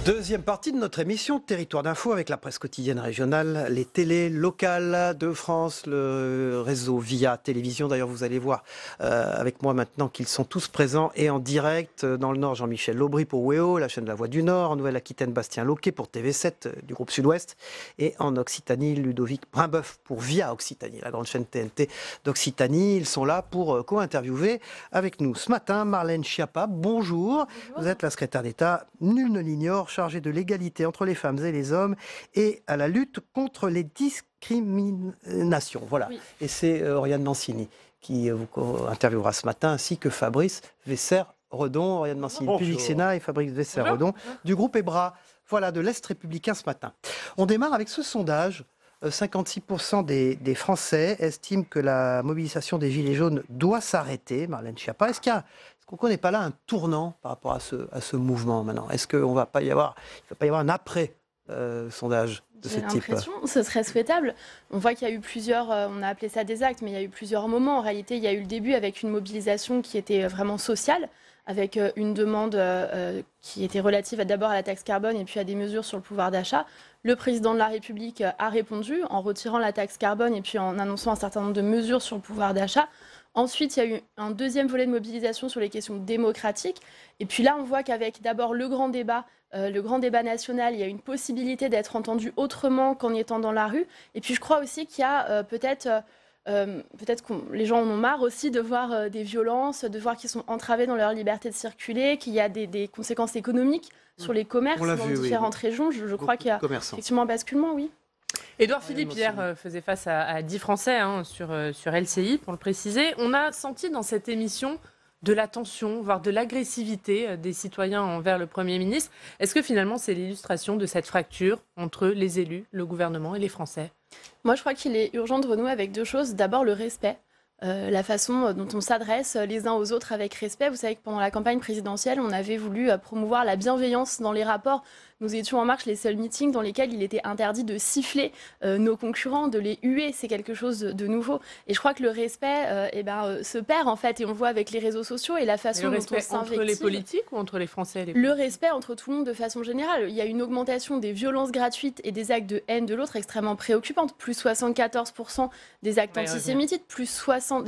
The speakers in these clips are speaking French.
Deuxième partie de notre émission Territoire d'info avec la presse quotidienne régionale, les télés locales de France, le réseau Via Télévision. D'ailleurs, vous allez voir avec moi maintenant qu'ils sont tous présents et en direct. Dans le Nord, Jean-Michel Laubry pour WEO, la chaîne de la Voix du Nord. En Nouvelle-Aquitaine, Bastien Loquet pour TV7 du groupe Sud-Ouest. Et en Occitanie, Ludovic Brimboeuf pour Via Occitanie, la grande chaîne TNT d'Occitanie. Ils sont là pour co-interviewer avec nous ce matin. Marlène Schiappa, bonjour. Vous êtes la secrétaire d'État, nul ne l'ignore, chargée de l'égalité entre les femmes et les hommes et à la lutte contre les discriminations. Voilà. Oui. Et c'est Oriane Mancini qui vous interviewera ce matin, ainsi que Fabrice Vesser-Redon. Oriane Mancini du Public Sénat et Fabrice Vesser-Redon du groupe EBRA. Voilà, de l'Est républicain ce matin. On démarre avec ce sondage. 56% des Français estiment que la mobilisation des Gilets jaunes doit s'arrêter. Marlène Schiappa, est-ce qu'on ne connaît pas là un tournant par rapport à ce mouvement maintenant? Est-ce qu'il ne va pas y avoir un après sondage de ce type? J'ai l'impression, ce serait souhaitable. On voit qu'il y a eu plusieurs, on a appelé ça des actes, mais il y a eu plusieurs moments. En réalité, il y a eu le début avec une mobilisation qui était vraiment sociale, avec une demande qui était relative d'abord à la taxe carbone et puis à des mesures sur le pouvoir d'achat. Le président de la République a répondu en retirant la taxe carbone et puis en annonçant un certain nombre de mesures sur le pouvoir d'achat. Ensuite, il y a eu un deuxième volet de mobilisation sur les questions démocratiques. Et puis là, on voit qu'avec d'abord le grand débat national, il y a une possibilité d'être entendu autrement qu'en étant dans la rue. Et puis je crois aussi qu'il y a peut-être que les gens en ont marre aussi de voir des violences, de voir qu'ils sont entravés dans leur liberté de circuler, qu'il y a des conséquences économiques sur les commerces dans différentes régions. Je crois qu'il y a effectivement un basculement, oui. Édouard Philippe, hier, faisait face à 10 Français sur LCI, pour le préciser. On a senti dans cette émission de la tension, voire de l'agressivité des citoyens envers le Premier ministre. Est-ce que finalement, c'est l'illustration de cette fracture entre les élus, le gouvernement et les Français? Moi, je crois qu'il est urgent de renouer avec deux choses. D'abord, le respect. La façon dont on s'adresse les uns aux autres avec respect. Vous savez que pendant la campagne présidentielle, on avait voulu promouvoir la bienveillance dans les rapports. Nous étions en marche les seuls meetings dans lesquels il était interdit de siffler nos concurrents, de les huer. C'est quelque chose de nouveau. Et je crois que le respect se perd en fait. Et on le voit avec les réseaux sociaux et la façon dont on s'invective. Entre les politiques ou entre les Français et les Le respect entre tout le monde de façon générale. Il y a une augmentation des violences gratuites et des actes de haine de l'autre extrêmement préoccupante. Plus 74% des actes antisémites, plus 60%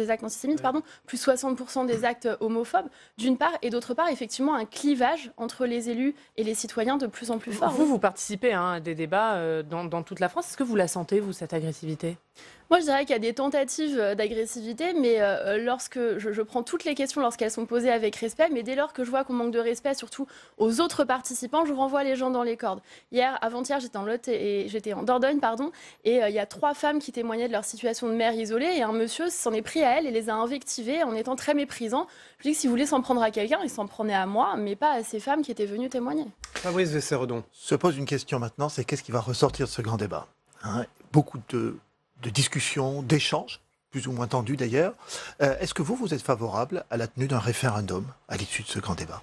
des actes homophobes, d'une part. Et d'autre part, effectivement, un clivage entre les élus et les citoyens de plus en plus fort. Vous participez à des débats dans toute la France. Est-ce que vous la sentez, vous, cette agressivité ? Moi, je dirais qu'il y a des tentatives d'agressivité, mais lorsque je prends toutes les questions lorsqu'elles sont posées avec respect, mais dès lors que je vois qu'on manque de respect, surtout aux autres participants, je renvoie les gens dans les cordes. Avant-hier, j'étais en Lot et j'étais en Dordogne, et il y a 3 femmes qui témoignaient de leur situation de mère isolée, et un monsieur s'en est pris à elles et les a invectivées en étant très méprisant. Je dis que si vous voulez s'en prendre à quelqu'un, il s'en prenait à moi, mais pas à ces femmes qui étaient venues témoigner. Fabrice Vesser-Redon. Se pose une question maintenant, c'est qu'est-ce qui va ressortir de ce grand débat, Beaucoup de discussions, d'échanges, plus ou moins tendus d'ailleurs. Est-ce que vous êtes favorable à la tenue d'un référendum à l'issue de ce grand débat ?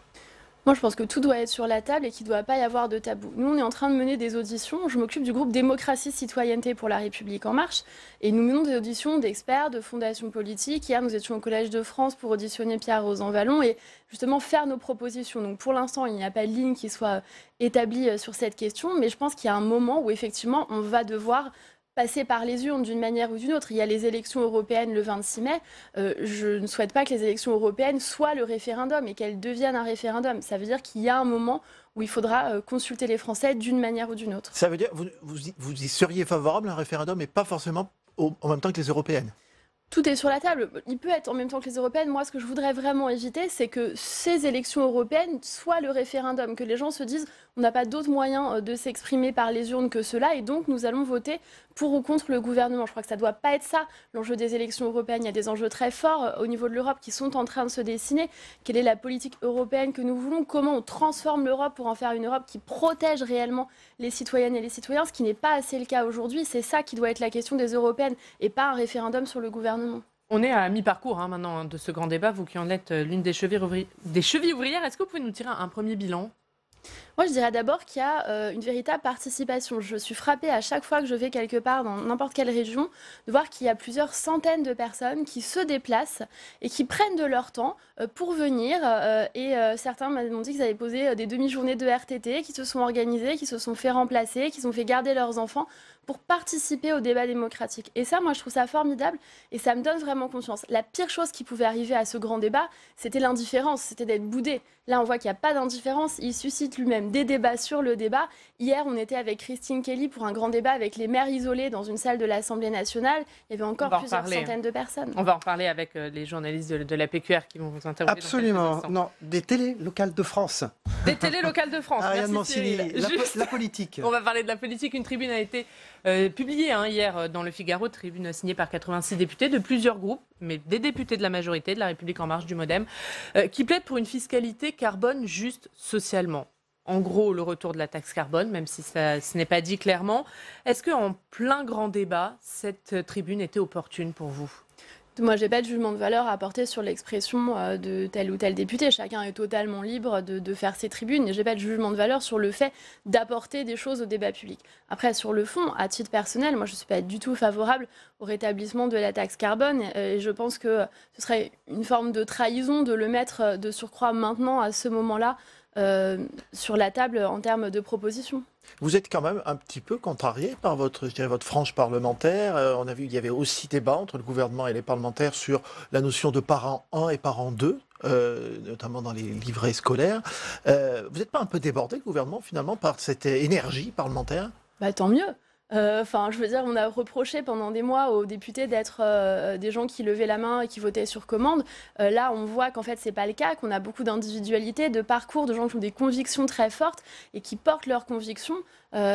Moi, je pense que tout doit être sur la table et qu'il ne doit pas y avoir de tabou. Nous, on est en train de mener des auditions. Je m'occupe du groupe Démocratie Citoyenneté pour la République En Marche. Et nous menons des auditions d'experts, de fondations politiques. Hier, nous étions au Collège de France pour auditionner Pierre Rosanvallon et justement faire nos propositions. Donc, pour l'instant, il n'y a pas de ligne qui soit établie sur cette question. Mais je pense qu'il y a un moment où, effectivement, on va devoir passer par les urnes d'une manière ou d'une autre. Il y a les élections européennes le 26 mai. Je ne souhaite pas que les élections européennes soient le référendum et qu'elles deviennent un référendum. Ça veut dire qu'il y a un moment où il faudra consulter les Français d'une manière ou d'une autre. Ça veut dire que vous y seriez favorable à un référendum, mais pas forcément en même temps que les européennes? Tout est sur la table. Il peut être en même temps que les européennes. Moi, ce que je voudrais vraiment éviter, c'est que ces élections européennes soient le référendum, que les gens se disent on n'a pas d'autre moyen de s'exprimer par les urnes que cela, et donc nous allons voter pour ou contre le gouvernement. Je crois que ça ne doit pas être ça, l'enjeu des élections européennes. Il y a des enjeux très forts au niveau de l'Europe qui sont en train de se dessiner. Quelle est la politique européenne que nous voulons? Comment on transforme l'Europe pour en faire une Europe qui protège réellement les citoyennes et les citoyens, ce qui n'est pas assez le cas aujourd'hui. C'est ça qui doit être la question des européennes, et pas un référendum sur le gouvernement. On est à mi-parcours maintenant de ce grand débat, vous qui en êtes l'une des chevilles ouvrières. Est-ce que vous pouvez nous tirer un premier bilan ? Moi, je dirais d'abord qu'il y a une véritable participation. Je suis frappée à chaque fois que je vais quelque part dans n'importe quelle région de voir qu'il y a plusieurs centaines de personnes qui se déplacent et qui prennent de leur temps pour venir. Certains m'ont dit qu'ils avaient posé des demi-journées de RTT, qui se sont organisés, qui se sont fait remplacer, qui se sont fait garder leurs enfants pour participer au débat démocratique. Et ça, moi, je trouve ça formidable et ça me donne vraiment confiance. La pire chose qui pouvait arriver à ce grand débat, c'était l'indifférence, c'était d'être boudé. Là, on voit qu'il n'y a pas d'indifférence. Il suscite lui-même des débats sur le débat. Hier, on était avec Christine Kelly pour un grand débat avec les maires isolés dans une salle de l'Assemblée nationale. Il y avait encore plusieurs centaines de personnes. On va en reparler avec les journalistes de la PQR qui vont vous interroger. Absolument. Non, des télés locales de France. Des télés locales de France. Ariane Merci Mancini, la politique. On va parler de la politique. Une tribune a été publiée hier dans le Figaro, tribune signée par 86 députés de plusieurs groupes, mais des députés de la majorité, de la République En Marche, du MoDem, qui plaident pour une fiscalité carbone juste socialement. En gros, le retour de la taxe carbone, même si ce n'est pas dit clairement. Est-ce qu'en plein grand débat, cette tribune était opportune pour vous ? Moi, je n'ai pas de jugement de valeur à apporter sur l'expression de tel ou tel député. Chacun est totalement libre de faire ses tribunes. Et je n'ai pas de jugement de valeur sur le fait d'apporter des choses au débat public. Après, sur le fond, à titre personnel, moi, je ne suis pas du tout favorable au rétablissement de la taxe carbone. Et je pense que ce serait une forme de trahison de le mettre de surcroît maintenant, à ce moment-là, sur la table en termes de propositions. Vous êtes quand même un petit peu contrarié par votre frange parlementaire. On a vu qu'il y avait aussi débat entre le gouvernement et les parlementaires sur la notion de parent 1 et parent 2, notamment dans les livrets scolaires. Vous n'êtes pas un peu débordé, le gouvernement, finalement, par cette énergie parlementaire ? Tant mieux. Je veux dire, on a reproché pendant des mois aux députés d'être des gens qui levaient la main et qui votaient sur commande. Là, on voit qu'en fait, c'est pas le cas, qu'on a beaucoup d'individualités, de parcours, de gens qui ont des convictions très fortes et qui portent leurs convictions.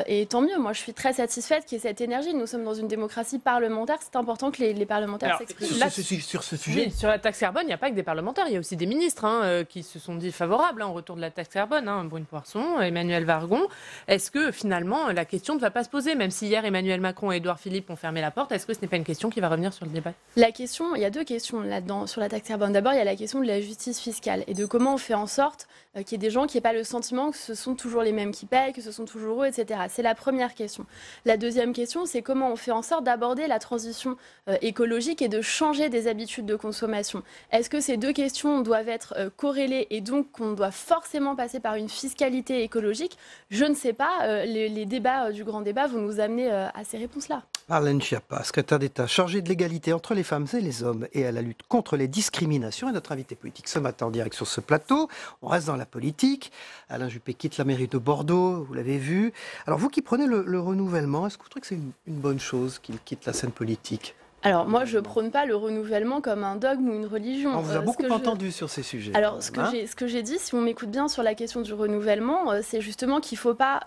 Et tant mieux, moi je suis très satisfaite qu'il y ait cette énergie. Nous sommes dans une démocratie parlementaire, c'est important que les parlementaires s'expriment. Sur ce sujet, sur la taxe carbone, il n'y a pas que des parlementaires, il y a aussi des ministres qui se sont dit favorables au retour de la taxe carbone. Brune Poirson, Emmanuel Vargon. Est-ce que finalement la question ne va pas se poser, même si hier Emmanuel Macron et Édouard Philippe ont fermé la porte, est-ce que ce n'est pas une question qui va revenir sur le débat ? La question, il y a deux questions là-dedans sur la taxe carbone. D'abord, il y a la question de la justice fiscale et de comment on fait en sorte qu'il y ait des gens qui n'aient pas le sentiment que ce sont toujours les mêmes qui payent, que ce sont toujours eux, etc. C'est la première question. La deuxième question, c'est comment on fait en sorte d'aborder la transition écologique et de changer des habitudes de consommation. Est-ce que ces deux questions doivent être corrélées et donc qu'on doit forcément passer par une fiscalité écologique ? Je ne sais pas. Les débats du grand débat vont nous amener à ces réponses-là. Arlène Schiappa, secrétaire d'État chargée de l'égalité entre les femmes et les hommes et à la lutte contre les discriminations, est notre invité politique ce matin en direct sur ce plateau. On reste dans la politique. Alain Juppé quitte la mairie de Bordeaux, vous l'avez vu. Alors vous qui prenez le renouvellement, est-ce que vous trouvez que c'est une bonne chose qu'il quitte la scène politique ? Alors moi, je prône pas le renouvellement comme un dogme ou une religion. On vous a beaucoup entendu sur ces sujets. Alors ce que j'ai dit, si on m'écoute bien sur la question du renouvellement, c'est justement qu'il ne faut pas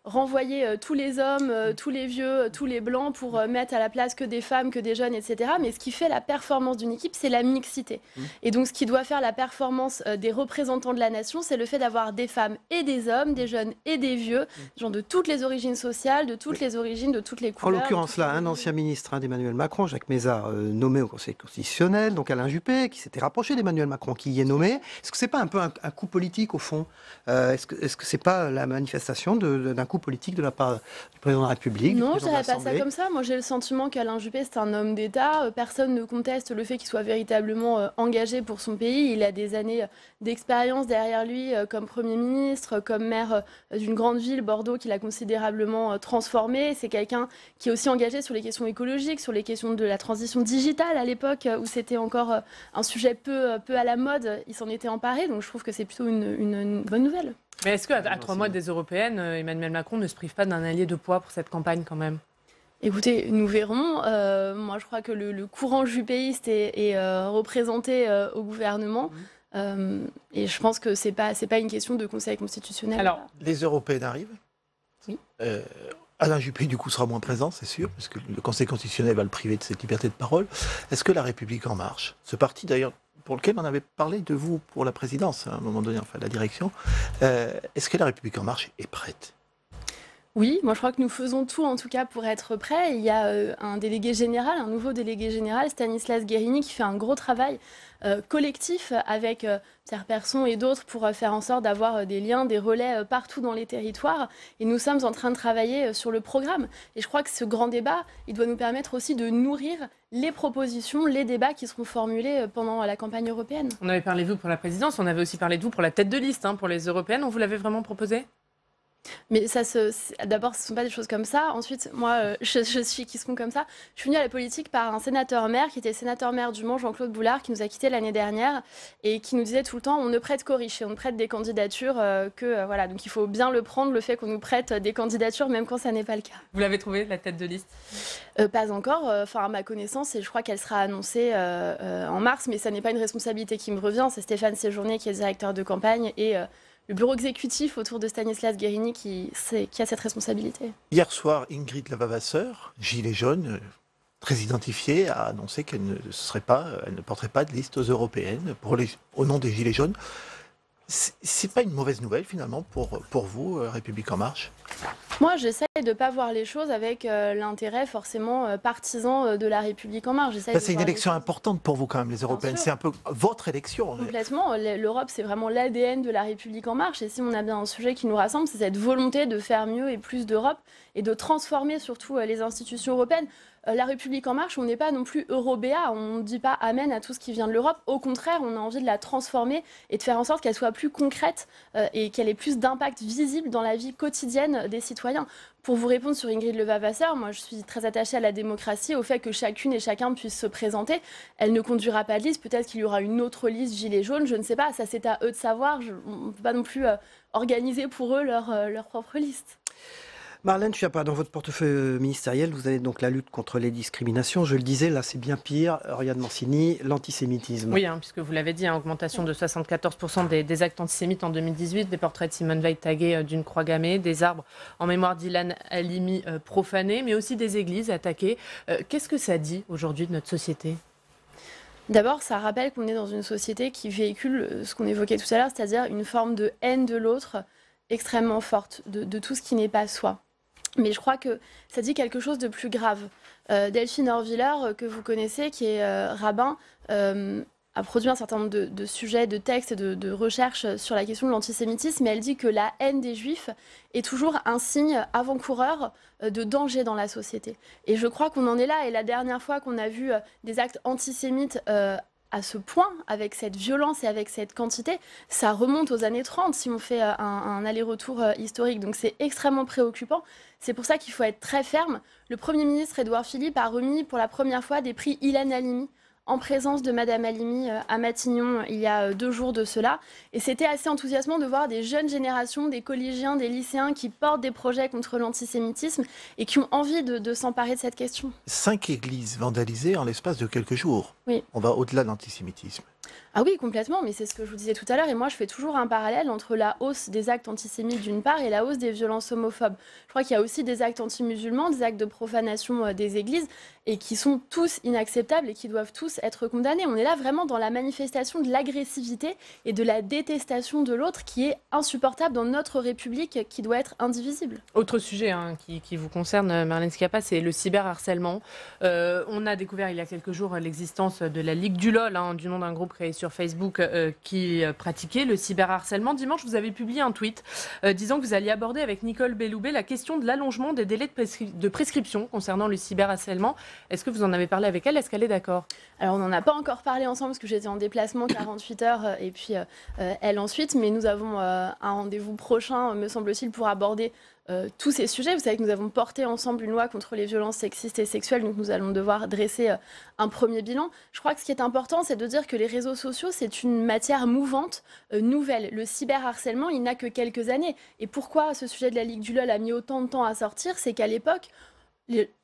renvoyer tous les hommes, tous les vieux, tous les blancs pour mettre à la place que des femmes, que des jeunes, etc. Mais ce qui fait la performance d'une équipe, c'est la mixité. Et donc ce qui doit faire la performance des représentants de la nation, c'est le fait d'avoir des femmes et des hommes, des jeunes et des vieux, des gens de toutes les origines sociales, de toutes les origines, de toutes les couleurs. En l'occurrence là, un ancien ministre d'Emmanuel Macron, Jacques Mézard, nommé au Conseil constitutionnel, donc Alain Juppé, qui s'était rapproché d'Emmanuel Macron, qui y est nommé. Est-ce que c'est pas un peu un coup politique au fond ? Est-ce que c'est pas la manifestation d'un coup politique de la part du président de la République? Non, je dirais pas ça comme ça. Moi, j'ai le sentiment qu'Alain Juppé, c'est un homme d'État. Personne ne conteste le fait qu'il soit véritablement engagé pour son pays. Il a des années d'expérience derrière lui comme Premier ministre, comme maire d'une grande ville, Bordeaux, qu'il a considérablement transformé. C'est quelqu'un qui est aussi engagé sur les questions écologiques, sur les questions de la transition digitale à l'époque, où c'était encore un sujet peu à la mode. Il s'en était emparé, donc je trouve que c'est plutôt une bonne nouvelle. Mais est-ce qu'à 3 mois des européennes, Emmanuel Macron ne se prive pas d'un allié de poids pour cette campagne quand même ? Écoutez, nous verrons. Moi, je crois que le courant juppéiste est représenté au gouvernement. Et je pense que c'est pas une question de Conseil constitutionnel. Alors, les européennes arrivent. Oui. Alain Juppé, du coup, sera moins présent, c'est sûr, parce que le Conseil constitutionnel va le priver de cette liberté de parole. Est-ce que La République En Marche, ce parti d'ailleurs pour lequel on avait parlé de vous pour la présidence, à un moment donné, enfin la direction, est-ce que La République En Marche est prête ? Oui, moi je crois que nous faisons tout en tout cas pour être prêts. Il y a un délégué général, un nouveau délégué général, Stanislas Guérini, qui fait un gros travail collectif avec Pierre Persson et d'autres pour faire en sorte d'avoir des liens, des relais partout dans les territoires. Et nous sommes en train de travailler sur le programme. Et je crois que ce grand débat, il doit nous permettre aussi de nourrir les propositions, les débats qui seront formulés pendant la campagne européenne. On avait parlé de vous pour la présidence, on avait aussi parlé de vous pour la tête de liste pour les européennes. On vous l'avait vraiment proposé ? Mais d'abord, ce ne sont pas des choses comme ça. Ensuite, moi, je suis qui sont comme ça. Je suis venue à la politique par un sénateur-maire qui était sénateur-maire du Mans, Jean-Claude Boulard, qui nous a quittés l'année dernière et qui nous disait tout le temps, on ne prête qu'aux riches et on ne prête des candidatures voilà. Donc il faut bien le prendre, le fait qu'on nous prête des candidatures, même quand ça n'est pas le cas. Vous l'avez trouvé, la tête de liste ? Pas encore, à ma connaissance, et je crois qu'elle sera annoncée en mars, mais ça n'est pas une responsabilité qui me revient. C'est Stéphane Séjourné qui est directeur de campagne et le bureau exécutif autour de Stanislas Guérini qui a cette responsabilité. Hier soir, Ingrid Lavavasseur, gilet jaune, très identifiée, a annoncé qu'elle ne porterait pas de liste aux européennes au nom des gilets jaunes. C'est pas une mauvaise nouvelle finalement pour vous, République en marche ? Moi, j'essaie de ne pas voir les choses avec l'intérêt forcément partisan de la République en marche. C'est une élection importante pour vous quand même, les européennes. C'est un peu votre élection. Complètement. L'Europe, c'est vraiment l'ADN de la République en marche. Et si on a bien un sujet qui nous rassemble, c'est cette volonté de faire mieux et plus d'Europe et de transformer surtout les institutions européennes. La République en marche, on n'est pas non plus eurobéa, on ne dit pas amen à tout ce qui vient de l'Europe. Au contraire, on a envie de la transformer et de faire en sorte qu'elle soit plus concrète et qu'elle ait plus d'impact visible dans la vie quotidienne des citoyens. Pour vous répondre sur Ingrid Lavavasseur, moi je suis très attachée à la démocratie, au fait que chacune et chacun puisse se présenter. Elle ne conduira pas de liste, peut-être qu'il y aura une autre liste gilet jaune, je ne sais pas, ça c'est à eux de savoir. On ne peut pas non plus organiser pour eux leur propre liste. Marlène Schiappa, dans votre portefeuille ministériel, vous avez donc la lutte contre les discriminations. Je le disais, là c'est bien pire. Oriane Mancini, l'antisémitisme. Oui, puisque vous l'avez dit, augmentation de 74% des actes antisémites en 2018, des portraits de Simone Veil tagués d'une croix gammée, des arbres en mémoire d'Ilan Halimi profanés, mais aussi des églises attaquées. Qu'est-ce que ça dit aujourd'hui de notre société ? D'abord, ça rappelle qu'on est dans une société qui véhicule ce qu'on évoquait tout à l'heure, c'est-à-dire une forme de haine de l'autre extrêmement forte, de tout ce qui n'est pas soi. Mais je crois que ça dit quelque chose de plus grave. Delphine Orviller, que vous connaissez, qui est rabbin, a produit un certain nombre de sujets, de textes et de recherches sur la question de l'antisémitisme. Et elle dit que la haine des Juifs est toujours un signe avant-coureur de danger dans la société. Et je crois qu'on en est là. Et la dernière fois qu'on a vu des actes antisémites à ce point, avec cette violence et avec cette quantité, ça remonte aux années 30 si on fait un aller-retour historique. Donc c'est extrêmement préoccupant. C'est pour ça qu'il faut être très ferme. Le Premier ministre Édouard Philippe a remis pour la première fois des prix Ilan Halimi en présence de Madame Halimi à Matignon il y a 2 jours de cela. Et c'était assez enthousiasmant de voir des jeunes générations, des collégiens, des lycéens qui portent des projets contre l'antisémitisme et qui ont envie de s'emparer de cette question. 5 églises vandalisées en l'espace de quelques jours. Oui. On va au-delà de l'antisémitisme. Ah oui, complètement, mais c'est ce que je vous disais tout à l'heure. Et moi, je fais toujours un parallèle entre la hausse des actes antisémites d'une part et la hausse des violences homophobes. Je crois qu'il y a aussi des actes anti-musulmans, des actes de profanation des églises, et qui sont tous inacceptables et qui doivent tous être condamnés. On est là vraiment dans la manifestation de l'agressivité et de la détestation de l'autre qui est insupportable dans notre République qui doit être indivisible. Autre sujet qui vous concerne, Marlène Schiappa, c'est le cyberharcèlement. On a découvert il y a quelques jours l'existence de la Ligue du LOL, du nom d'un groupe créé sur Facebook qui pratiquait le cyberharcèlement. Dimanche, vous avez publié un tweet disant que vous alliez aborder avec Nicole Belloubet la question de l'allongement des délais de prescription concernant le cyberharcèlement. Est-ce que vous en avez parlé avec elle ? Est-ce qu'elle est d'accord ? Alors, on n'en a pas encore parlé ensemble parce que j'étais en déplacement 48 heures et puis elle ensuite. Mais nous avons un rendez-vous prochain, me semble-t-il, pour aborder tous ces sujets. Vous savez que nous avons porté ensemble une loi contre les violences sexistes et sexuelles, donc nous allons devoir dresser un premier bilan. Je crois que ce qui est important, c'est de dire que les réseaux sociaux, c'est une matière mouvante, nouvelle. Le cyberharcèlement, il n'a que quelques années. Et pourquoi ce sujet de la Ligue du LOL a mis autant de temps à sortir ? C'est qu'à l'époque,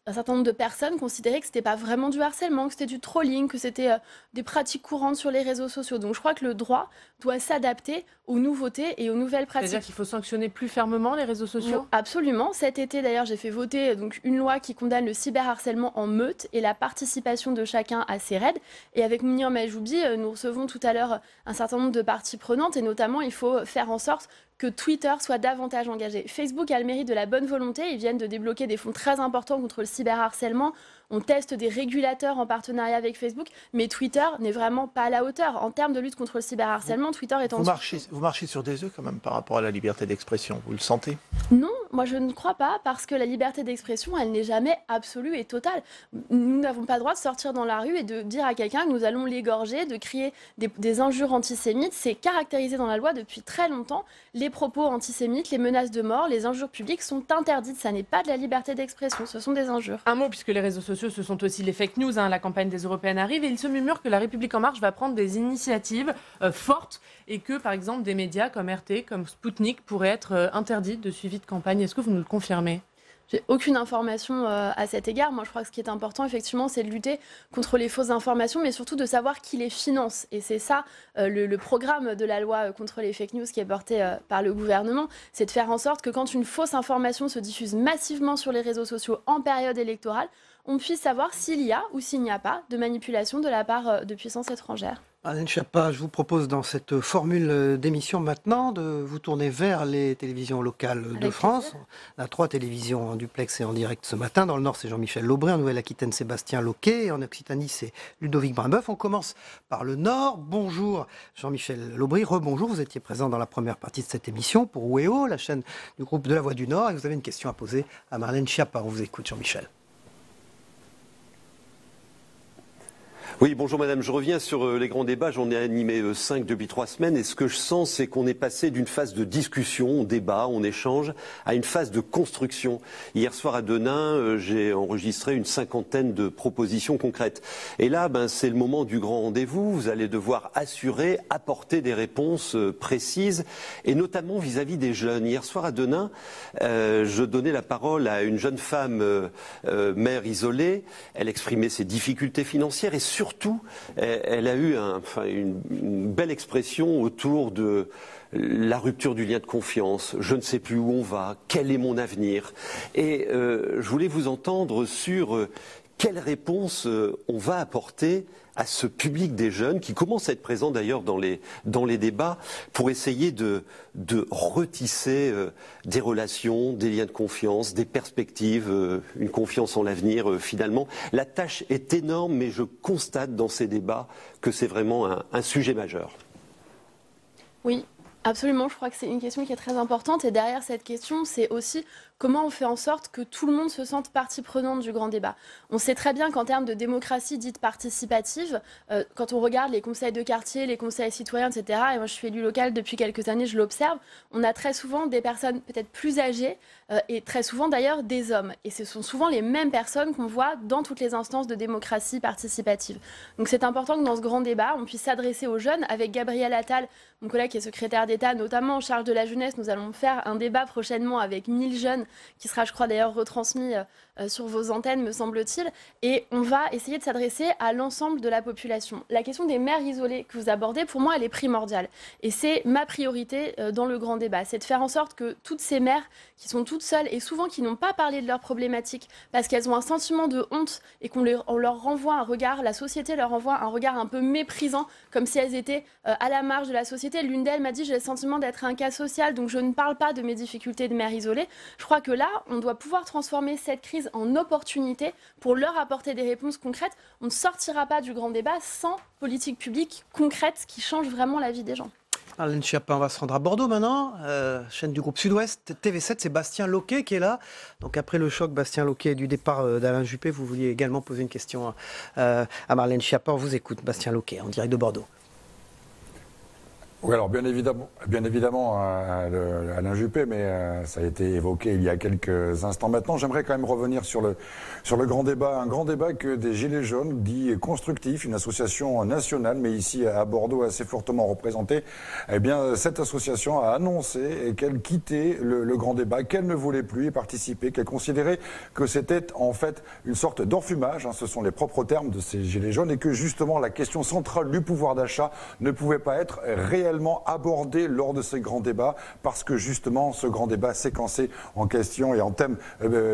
un certain nombre de personnes considéraient que c'était pas vraiment du harcèlement, que c'était du trolling, que c'était des pratiques courantes sur les réseaux sociaux. Donc je crois que le droit doit s'adapter aux nouveautés et aux nouvelles pratiques. C'est-à-dire qu'il faut sanctionner plus fermement les réseaux sociaux ? Absolument. Cet été d'ailleurs, j'ai fait voter donc une loi qui condamne le cyberharcèlement en meute et la participation de chacun à ces raids. Et avec Mounir Majoubi, nous recevons tout à l'heure un certain nombre de parties prenantes et notamment il faut faire en sorte que Twitter soit davantage engagé. Facebook a le mérite de la bonne volonté. Ils viennent de débloquer des fonds très importants contre le cyberharcèlement. On teste des régulateurs en partenariat avec Facebook, mais Twitter n'est vraiment pas à la hauteur. En termes de lutte contre le cyberharcèlement, Twitter est en dessous. Vous marchez sur des œufs quand même par rapport à la liberté d'expression, vous le sentez ? Non, moi je ne crois pas, parce que la liberté d'expression, elle n'est jamais absolue et totale. Nous n'avons pas le droit de sortir dans la rue et de dire à quelqu'un que nous allons l'égorger, de crier des injures antisémites. C'est caractérisé dans la loi depuis très longtemps. Les propos antisémites, les menaces de mort, les injures publiques sont interdites. Ça n'est pas de la liberté d'expression, ce sont des injures. Un mot, puisque les réseaux sociaux, ce sont aussi les fake news. La campagne des Européennes arrive et il se murmure que La République En Marche va prendre des initiatives fortes et que, par exemple, des médias comme RT, comme Sputnik pourraient être interdits de suivi de campagne. Est-ce que vous nous le confirmez ? J'ai aucune information à cet égard. Moi, je crois que ce qui est important, effectivement, c'est de lutter contre les fausses informations, mais surtout de savoir qui les finance. Et c'est ça, le programme de la loi contre les fake news qui est porté par le gouvernement, c'est de faire en sorte que quand une fausse information se diffuse massivement sur les réseaux sociaux en période électorale, on puisse savoir s'il y a ou s'il n'y a pas de manipulation de la part de puissances étrangères. Marlène Schiappa, je vous propose dans cette formule d'émission maintenant de vous tourner vers les télévisions locales de France. On a 3 télévisions en duplex et en direct ce matin. Dans le Nord, c'est Jean-Michel Laubré. En Nouvelle-Aquitaine, Sébastien Loquet. Et en Occitanie, c'est Ludovic Brimboeuf. On commence par le Nord. Bonjour Jean-Michel Laubré. Rebonjour. Vous étiez présent dans la première partie de cette émission pour Wéo, la chaîne du groupe de la Voix du Nord. Et vous avez une question à poser à Marlène Schiappa. On vous écoute, Jean-Michel. Oui, bonjour madame, je reviens sur les grands débats, j'en ai animé 5 depuis 3 semaines et ce que je sens c'est qu'on est passé d'une phase de discussion, on débat, on échange, à une phase de construction. Hier soir à Denain, j'ai enregistré une 50aine de propositions concrètes. Et là, c'est le moment du grand rendez-vous, vous allez devoir assurer, apporter des réponses précises et notamment vis-à-vis des jeunes. Hier soir à Denain, je donnais la parole à une jeune femme mère isolée, elle exprimait ses difficultés financières et surtout, elle a eu une belle expression autour de la rupture du lien de confiance. Je ne sais plus où on va, quel est mon avenir. Et je voulais vous entendre sur quelle réponse on va apporter à ce public des jeunes qui commence à être présent d'ailleurs dans les débats pour essayer de retisser des relations, des liens de confiance, des perspectives, une confiance en l'avenir finalement. La tâche est énorme mais je constate dans ces débats que c'est vraiment un sujet majeur. Oui, absolument. Je crois que c'est une question qui est très importante et derrière cette question, c'est aussi comment on fait en sorte que tout le monde se sente partie prenante du grand débat. On sait très bien qu'en termes de démocratie dite participative, quand on regarde les conseils de quartier, les conseils citoyens, etc., et moi je suis élue locale depuis quelques années, je l'observe, on a très souvent des personnes peut-être plus âgées et très souvent d'ailleurs des hommes. Et ce sont souvent les mêmes personnes qu'on voit dans toutes les instances de démocratie participative. Donc c'est important que dans ce grand débat, on puisse s'adresser aux jeunes. Avec Gabriel Attal, mon collègue qui est secrétaire d'État, notamment en charge de la jeunesse, nous allons faire un débat prochainement avec 1000 jeunes qui sera, je crois, d'ailleurs retransmis sur vos antennes, me semble-t-il. Et on va essayer de s'adresser à l'ensemble de la population. La question des mères isolées que vous abordez, pour moi, elle est primordiale. Et c'est ma priorité dans le grand débat. C'est de faire en sorte que toutes ces mères qui sont toutes seules et souvent qui n'ont pas parlé de leurs problématiques parce qu'elles ont un sentiment de honte et qu'on leur renvoie un regard, la société leur renvoie un regard un peu méprisant, comme si elles étaient à la marge de la société. L'une d'elles m'a dit « j'ai le sentiment d'être un cas social, donc je ne parle pas de mes difficultés de mère isolée ». Je crois que là, on doit pouvoir transformer cette crise en opportunité pour leur apporter des réponses concrètes. On ne sortira pas du grand débat sans politique publique concrète qui change vraiment la vie des gens. Marlène Schiappa, on va se rendre à Bordeaux maintenant. Chaîne du groupe Sud-Ouest, TV7, c'est Bastien Loquet qui est là. Donc après le choc, Bastien Loquet, du départ d'Alain Juppé, vous vouliez également poser une question à Marlène Schiappa. On vous écoute, Bastien Loquet, en direct de Bordeaux. Oui, alors bien évidemment Alain Juppé, mais ça a été évoqué il y a quelques instants maintenant. J'aimerais quand même revenir sur le grand débat, un grand débat que des Gilets jaunes, dit constructif, une association nationale, mais ici à Bordeaux assez fortement représentée. Eh bien, cette association a annoncé qu'elle quittait le grand débat, qu'elle ne voulait plus y participer, qu'elle considérait que c'était en fait une sorte d'enfumage, ce sont les propres termes de ces Gilets jaunes, et que justement la question centrale du pouvoir d'achat ne pouvait pas être réellement abordé lors de ces grands débats, parce que justement ce grand débat séquencé en questions et en thèmes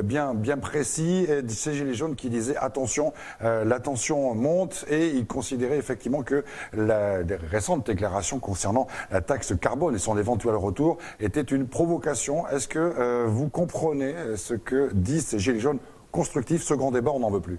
bien précis, et ces Gilets jaunes qui disaient attention, la tension monte, et ils considéraient effectivement que les récentes déclarations concernant la taxe carbone et son éventuel retour étaient une provocation. Est-ce que vous comprenez ce que disent ces Gilets jaunes constructifs? Ce grand débat, on n'en veut plus.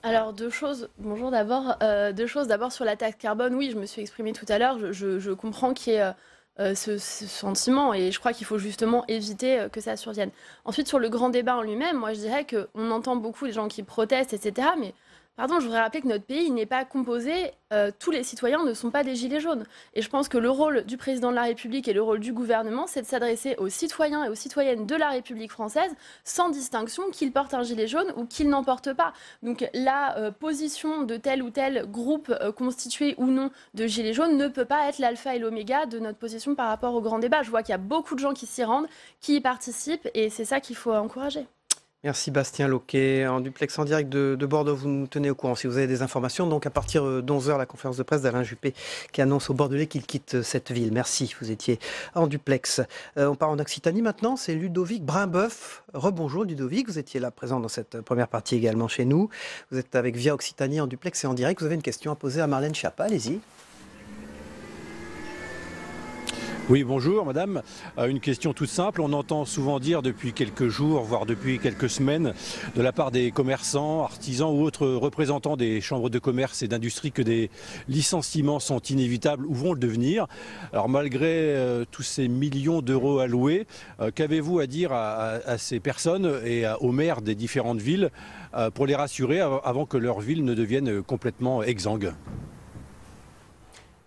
Alors, deux choses. Bonjour d'abord. Deux choses. D'abord, sur la taxe carbone, oui, je me suis exprimée tout à l'heure. Je comprends qu'il y ait ce sentiment, et je crois qu'il faut justement éviter que ça survienne. Ensuite, sur le grand débat en lui-même, moi, je dirais qu'on entend beaucoup les gens qui protestent, etc. Mais, pardon, je voudrais rappeler que notre pays n'est pas composé, tous les citoyens ne sont pas des gilets jaunes. Et je pense que le rôle du président de la République et le rôle du gouvernement, c'est de s'adresser aux citoyens et aux citoyennes de la République française, sans distinction qu'ils portent un gilet jaune ou qu'ils n'en portent pas. Donc la position de tel ou tel groupe constitué ou non de gilets jaunes ne peut pas être l'alpha et l'oméga de notre position par rapport au grand débat. Je vois qu'il y a beaucoup de gens qui s'y rendent, qui y participent, et c'est ça qu'il faut encourager. Merci Bastien Loquet. En duplex en direct de Bordeaux, vous nous tenez au courant si vous avez des informations. Donc à partir d'11h, la conférence de presse d'Alain Juppé qui annonce aux Bordelais qu'il quitte cette ville. Merci, vous étiez en duplex. On part en Occitanie maintenant, c'est Ludovic Brimboeuf. Rebonjour Ludovic, vous étiez là présent dans cette première partie également chez nous. Vous êtes avec Via Occitanie en duplex et en direct. Vous avez une question à poser à Marlène Schiappa, allez-y. Oui, bonjour madame. Une question toute simple. On entend souvent dire depuis quelques jours, voire depuis quelques semaines, de la part des commerçants, artisans ou autres représentants des chambres de commerce et d'industrie que des licenciements sont inévitables ou vont le devenir. Alors malgré tous ces millions d'euros alloués, qu'avez-vous à dire à ces personnes et aux maires des différentes villes pour les rassurer avant que leur ville ne devienne complètement exsangue ?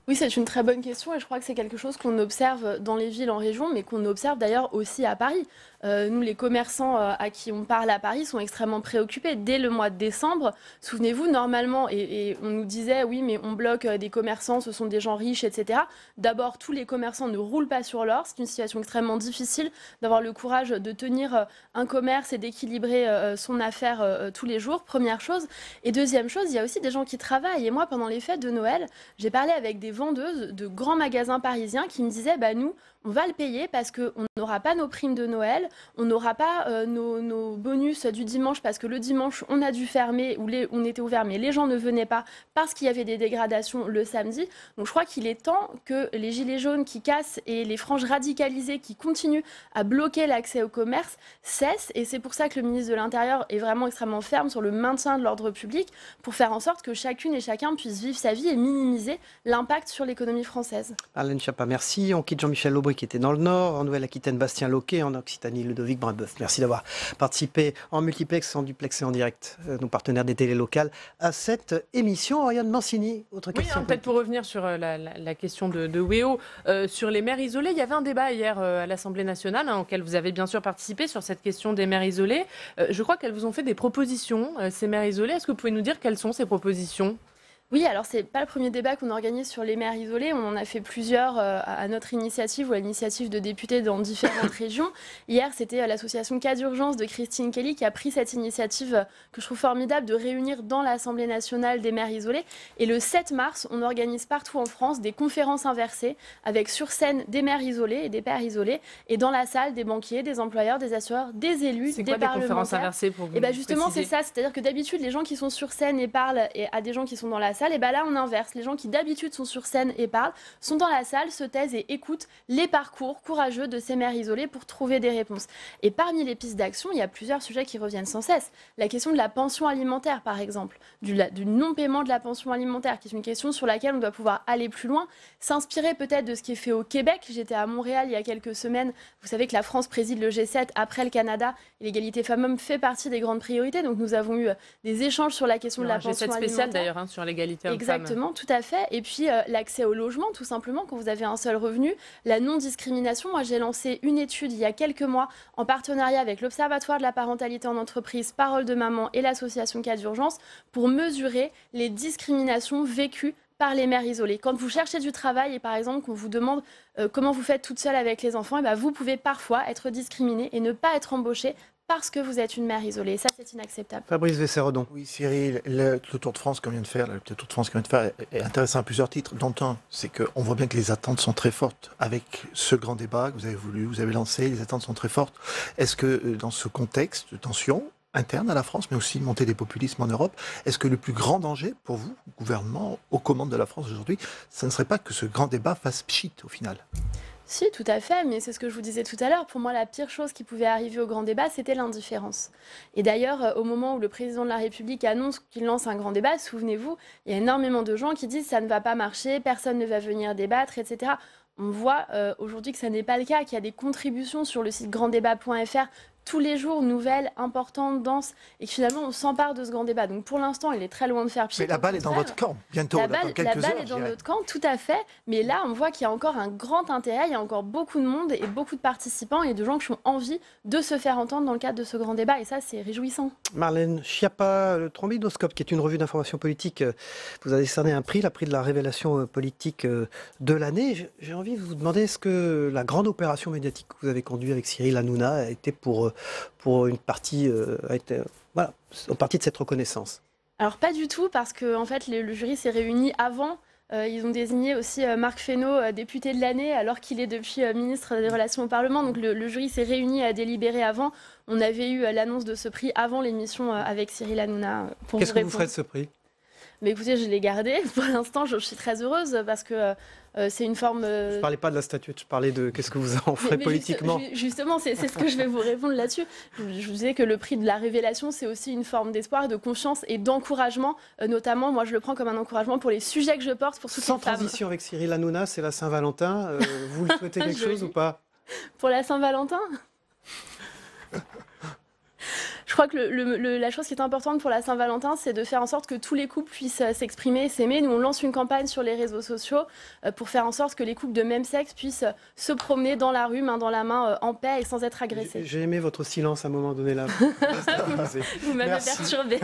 Oui, c'est une très bonne question, et je crois que c'est quelque chose qu'on observe dans les villes en région, mais qu'on observe d'ailleurs aussi à Paris. Nous, les commerçants à qui on parle à Paris sont extrêmement préoccupés. Dès le mois de décembre, souvenez-vous, normalement, et on nous disait, oui, mais on bloque des commerçants, ce sont des gens riches, etc. D'abord, tous les commerçants ne roulent pas sur l'or. C'est une situation extrêmement difficile d'avoir le courage de tenir un commerce et d'équilibrer son affaire tous les jours, première chose. Et deuxième chose, il y a aussi des gens qui travaillent. Et moi, pendant les fêtes de Noël, j'ai parlé avec des vendeuses de grands magasins parisiens qui me disaient, nous, on va le payer parce qu'on n'aura pas nos primes de Noël, on n'aura pas nos bonus du dimanche parce que le dimanche, on a dû fermer, ou on était ouvert, mais les gens ne venaient pas parce qu'il y avait des dégradations le samedi. Donc je crois qu'il est temps que les gilets jaunes qui cassent et les franges radicalisées qui continuent à bloquer l'accès au commerce cessent. Et c'est pour ça que le ministre de l'Intérieur est vraiment extrêmement ferme sur le maintien de l'ordre public pour faire en sorte que chacune et chacun puisse vivre sa vie et minimiser l'impact sur l'économie française. Alain Schiappa, merci. On quitte Jean-Michel Aubry qui était dans le Nord, en Nouvelle-Aquitaine, Bastien Loquet, en Occitanie, Ludovic Brimboeuf. Merci d'avoir participé en multiplex, en duplex et en direct, nos partenaires des télés locales, à cette émission. Oriane Mancini, autre question. Oui, peut-être pour revenir sur la question de WEO, sur les maires isolés, il y avait un débat hier à l'Assemblée nationale, auquel vous avez bien sûr participé sur cette question des maires isolés. Je crois qu'elles vous ont fait des propositions, ces maires isolés. Est-ce que vous pouvez nous dire quelles sont ces propositions ? Oui, alors c'est pas le premier débat qu'on organise sur les maires isolés. On en a fait plusieurs à notre initiative ou à l'initiative de députés dans différentes régions. Hier, c'était l'association Cas d'urgence de Christine Kelly qui a pris cette initiative que je trouve formidable de réunir dans l'Assemblée nationale des maires isolés. Et le 7 mars, on organise partout en France des conférences inversées avec sur scène des maires isolés et des pères isolés et dans la salle des banquiers, des employeurs, des assureurs, des élus, des parlementaires. C'est quoi des conférences inversées pour vous? Et justement, c'est ça. C'est-à-dire que d'habitude, les gens qui sont sur scène et parlent à des gens qui sont dans la salle, et là on inverse. Les gens qui d'habitude sont sur scène et parlent sont dans la salle, se taisent et écoutent les parcours courageux de ces maires isolés pour trouver des réponses. Et parmi les pistes d'action, il y a plusieurs sujets qui reviennent sans cesse. La question de la pension alimentaire, par exemple, du non-paiement de la pension alimentaire, qui est une question sur laquelle on doit pouvoir aller plus loin, s'inspirer peut-être de ce qui est fait au Québec. J'étais à Montréal il y a quelques semaines. Vous savez que la France préside le G7 après le Canada. Et l'égalité femmes-hommes fait partie des grandes priorités. Donc nous avons eu des échanges sur la question de la pension alimentaire. G7 spécial d'ailleurs sur l'égalité l'égalité homme-femme. Exactement, tout à fait. Et puis l'accès au logement, tout simplement, quand vous avez un seul revenu. La non-discrimination, moi j'ai lancé une étude il y a quelques mois en partenariat avec l'Observatoire de la parentalité en entreprise, Parole de maman et l'association Cas d'urgence pour mesurer les discriminations vécues par les mères isolées. Quand vous cherchez du travail et par exemple qu'on vous demande comment vous faites toute seule avec les enfants, et ben, vous pouvez parfois être discriminé et ne pas être embauché parce que vous êtes une mère isolée. Ça, c'est inacceptable. Fabrice Vesseredon. Oui, Cyril, le Tour de France qu'on vient de faire, est intéressant à plusieurs titres. Dont un, c'est qu'on voit bien que les attentes sont très fortes. Avec ce grand débat que vous avez lancé, les attentes sont très fortes. Est-ce que dans ce contexte de tension interne à la France, mais aussi montée des populismes en Europe, est-ce que le plus grand danger pour vous, gouvernement, aux commandes de la France aujourd'hui, ce ne serait pas que ce grand débat fasse pchit au final ? Si, tout à fait, mais c'est ce que je vous disais tout à l'heure. Pour moi, la pire chose qui pouvait arriver au grand débat, c'était l'indifférence. Et d'ailleurs, au moment où le président de la République annonce qu'il lance un grand débat, souvenez-vous, il y a énormément de gens qui disent « ça ne va pas marcher, personne ne va venir débattre, etc. » On voit aujourd'hui que ça n'est pas le cas, qu'il y a des contributions sur le site granddébat.fr tous les jours, nouvelles, importantes, denses, et que finalement on s'empare de ce grand débat. Donc pour l'instant, il est très loin de faire pire. Mais la balle est dans votre camp, bientôt, dans quelques heures. La balle est dans notre camp, tout à fait. Mais là, on voit qu'il y a encore un grand intérêt, il y a encore beaucoup de monde et beaucoup de participants et de gens qui ont envie de se faire entendre dans le cadre de ce grand débat. Et ça, c'est réjouissant. Marlène Schiappa, le Trombidoscope, qui est une revue d'information politique, vous avez décerné un prix, la prix de la révélation politique de l'année. J'ai envie de vous demander, est-ce que la grande opération médiatique que vous avez conduite avec Cyril Hanouna a été pour une partie, en partie de cette reconnaissance? Alors pas du tout, parce que en fait, le jury s'est réuni avant. Ils ont désigné aussi Marc Fesneau député de l'année, alors qu'il est depuis ministre des Relations au Parlement. Donc le jury s'est réuni à délibérer avant. On avait eu l'annonce de ce prix avant l'émission avec Cyril Hanouna. Qu'est-ce que vous ferez de ce prix? Mais écoutez, je l'ai gardé. Pour l'instant, je suis très heureuse parce que c'est une forme... Je ne parlais pas de la statuette, je parlais de qu'est-ce que vous en ferez politiquement. Justement, c'est ce que je vais vous répondre là-dessus. Je vous disais que le prix de la révélation, c'est aussi une forme d'espoir, de confiance et d'encouragement. Notamment, moi, je le prends comme un encouragement pour les sujets que je porte pour toutes les femmes. Sans transition avec Cyril Hanouna, c'est la Saint-Valentin. Vous lui souhaitez quelque chose ou pas? Pour la Saint-Valentin? Je crois que la chose qui est importante pour la Saint-Valentin, c'est de faire en sorte que tous les couples puissent s'exprimer et s'aimer. Nous, on lance une campagne sur les réseaux sociaux pour faire en sorte que les couples de même sexe puissent se promener dans la rue, main dans la main, en paix et sans être agressés. J'ai aimé votre silence à un moment donné là. Vous m'avez perturbé.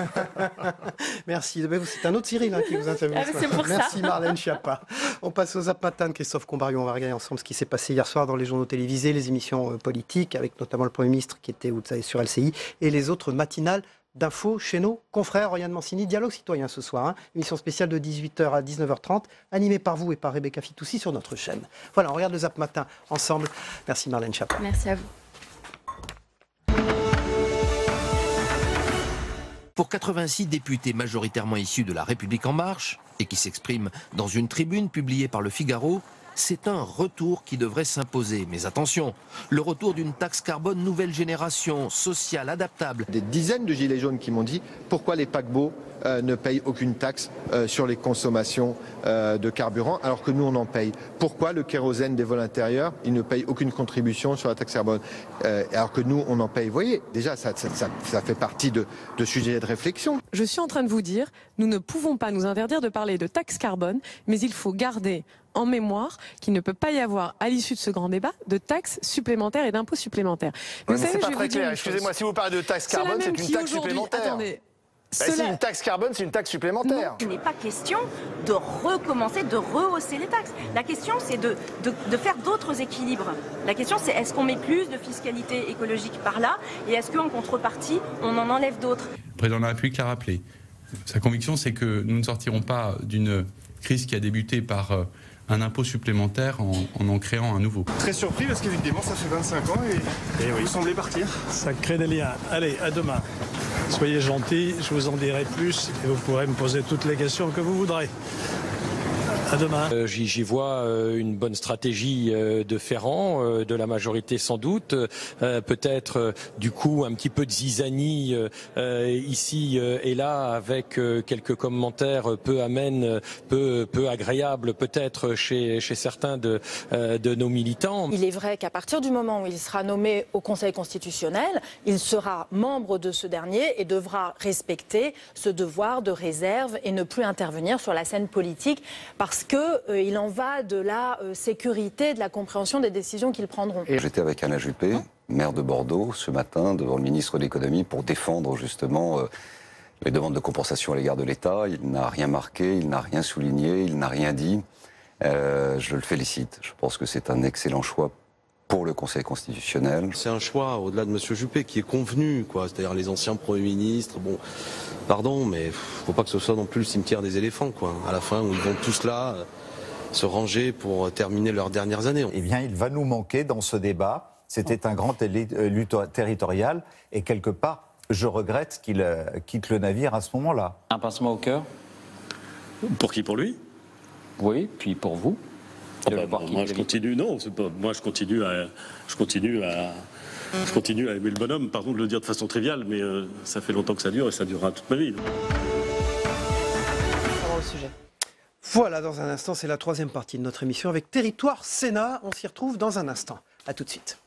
Merci. C'est un autre Cyril qui vous interviewe. C'est pour Merci ça. Marlène Schiappa. On passe aux Zap Matin de Christophe Combarion. On va regarder ensemble ce qui s'est passé hier soir dans les journaux télévisés, les émissions politiques, avec notamment le Premier ministre qui était, vous le savez, sur LCI, et les autres matinales d'infos chez nos confrères. Oriane Mancini, Dialogue citoyen ce soir, émission spéciale de 18h à 19h30, animée par vous et par Rebecca Fitoussi sur notre chaîne. Voilà, on regarde le Zap Matin ensemble. Merci Marlène Schiappa. Merci à vous. Pour 86 députés majoritairement issus de La République En Marche et qui s'expriment dans une tribune publiée par Le Figaro, c'est un retour qui devrait s'imposer. Mais attention, le retour d'une taxe carbone nouvelle génération, sociale, adaptable. Des dizaines de gilets jaunes qui m'ont dit pourquoi les paquebots ne payent aucune taxe sur les consommations de carburant alors que nous on en paye. Pourquoi le kérosène des vols intérieurs, il ne paye aucune contribution sur la taxe carbone alors que nous on en paye. Vous voyez, déjà ça fait partie de sujets de réflexion. Je suis en train de vous dire, nous ne pouvons pas nous interdire de parler de taxe carbone, mais il faut garder en mémoire qu'il ne peut pas y avoir, à l'issue de ce grand débat, de taxes supplémentaires et d'impôts supplémentaires. Ouais, mais c'est pas très clair. Excusez-moi, si vous parlez de taxe carbone, c'est une taxe supplémentaire. Attendez. C'est une taxe carbone, c'est une taxe supplémentaire. Non, il n'est pas question de recommencer, de rehausser les taxes. La question, c'est de faire d'autres équilibres. La question, c'est est-ce qu'on met plus de fiscalité écologique par là et est-ce qu'en contrepartie, on en enlève d'autres? Le président de la République l'a rappelé. Sa conviction, c'est que nous ne sortirons pas d'une crise qui a débuté par un impôt supplémentaire en créant un nouveau. Très surpris parce qu'effectivement ça fait 25 ans et vous semblez partir. Ça crée des liens. Allez, à demain. Soyez gentils, je vous en dirai plus et vous pourrez me poser toutes les questions que vous voudrez. À demain. J'y vois une bonne stratégie de Ferrand, de la majorité sans doute, peut-être du coup un petit peu de zizanie ici et là avec quelques commentaires peu amènes, peu agréables peut-être chez certains de nos militants. Il est vrai qu'à partir du moment où il sera nommé au Conseil constitutionnel, il sera membre de ce dernier et devra respecter ce devoir de réserve et ne plus intervenir sur la scène politique parce qu'il en va de la sécurité, de la compréhension des décisions qu'ils prendront. J'étais avec Alain Juppé, maire de Bordeaux, ce matin, devant le ministre de l'économie pour défendre justement les demandes de compensation à l'égard de l'État. Il n'a rien marqué, il n'a rien souligné, il n'a rien dit. Je le félicite. Je pense que c'est un excellent choix pour le Conseil constitutionnel. C'est un choix, au-delà de M. Juppé, qui est convenu, quoi. C'est-à-dire les anciens premiers ministres. Bon, pardon, mais faut pas que ce soit non plus le cimetière des éléphants, quoi. À la fin, où ils vont tous là se ranger pour terminer leurs dernières années. Eh bien, il va nous manquer dans ce débat. C'était un grand élu territorial, et quelque part, je regrette qu'il quitte le navire à ce moment-là. Un pincement au cœur. Pour qui? Pour lui? Oui, puis pour vous. Moi, je continue. Non, c'est pas. Moi, je continue à aimer le bonhomme. Pardon de le dire de façon triviale, mais ça fait longtemps que ça dure et ça durera toute ma vie. Voilà, dans un instant, c'est la troisième partie de notre émission avec Territoire Sénat. On s'y retrouve dans un instant. À tout de suite.